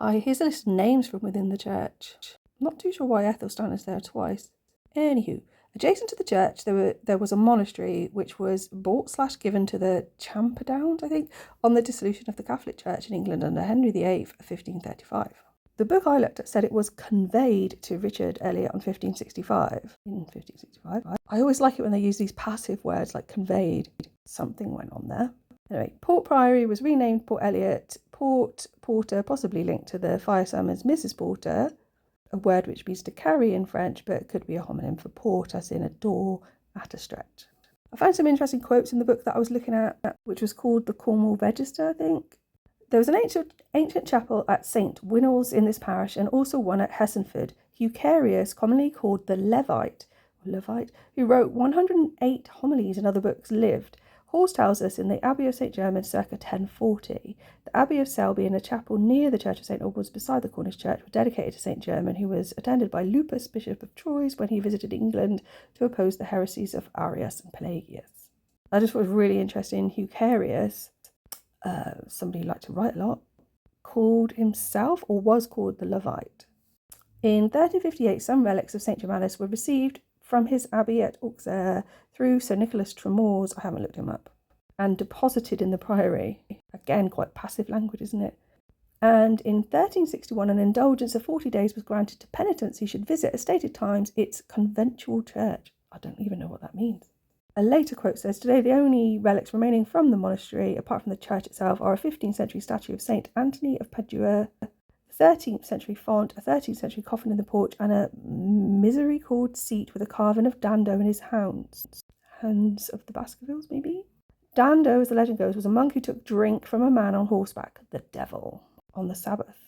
Hi, here's a list of names from within the church. I'm not too sure why Ethelstan is there twice. Anywho, adjacent to the church there was a monastery which was bought/given to the Champerdowns, I think, on the dissolution of the Catholic Church in England under Henry VIII of 1535. The book I looked at said it was conveyed to Richard Eliot in 1565. I always like it when they use these passive words like conveyed. Something went on there. Anyway, Port Priory was renamed Port Eliot. Porter, possibly linked to the fire summons Mrs. Porter, a word which means to carry in French, but could be a homonym for port, as in a door at a stretch. I found some interesting quotes in the book that I was looking at, which was called the Cornwall Register, I think. There was an ancient chapel at St. Winnall's in this parish, and also one at Hessenford. Eucharius, commonly called the Levite, who wrote 108 homilies and other books, lived. Hawes tells us in the Abbey of St. German circa 1040. The Abbey of Selby and a chapel near the Church of St. Albans beside the Cornish Church were dedicated to St. German, who was attended by Lupus, Bishop of Troyes, when he visited England to oppose the heresies of Arius and Pelagius. I just was really interesting. Eucharius, somebody who liked to write a lot, called himself, or was called, the Levite. In 1358, some relics of St. Germanus were received from his abbey at Auxerre through Sir Nicholas Tremors, I haven't looked him up, and deposited in the priory. Again, quite passive language, isn't it? And in 1361, an indulgence of 40 days was granted to penitents who should visit at stated times its conventual church. I don't even know what that means. A later quote says, today the only relics remaining from the monastery, apart from the church itself, are a 15th century statue of St. Anthony of Padua, 13th century font, a 13th century coffin in the porch, and a misericord seat with a carving of Dando and his hounds. Hounds of the Baskervilles, maybe? Dando, as the legend goes, was a monk who took drink from a man on horseback, the devil, on the Sabbath.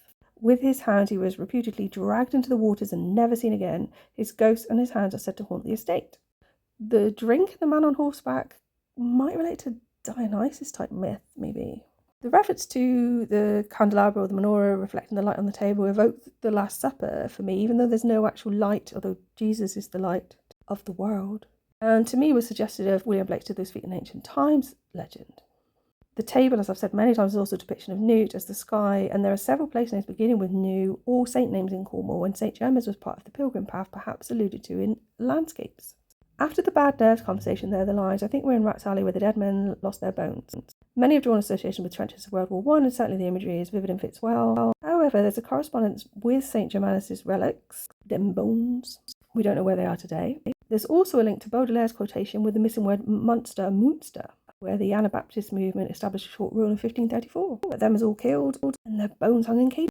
With his hounds, he was reputedly dragged into the waters and never seen again. His ghost and his hounds are said to haunt the estate. The drink and the man on horseback might relate to Dionysus type myth, maybe. The reference to the candelabra or the menorah reflecting the light on the table evoked the Last Supper for me, even though there's no actual light, although Jesus is the light of the world. And to me was suggested of William Blake's To Those Feet in Ancient Times legend. The table, as I've said many times, is also a depiction of Newt as the sky, and there are several place names beginning with New or saint names in Cornwall, and St. German's was part of the pilgrim path, perhaps alluded to in landscapes. After the bad nerves conversation, there are the lines, I think we're in Rat's Alley where the dead men lost their bones. Many have drawn association with trenches of World War I, and certainly the imagery is vivid and fits well. However, there's a correspondence with St. Germanus' relics, them bones. We don't know where they are today. There's also a link to Baudelaire's quotation with the missing word Munster, where the Anabaptist movement established a short rule in 1534. But them is all killed, and their bones hung in cages.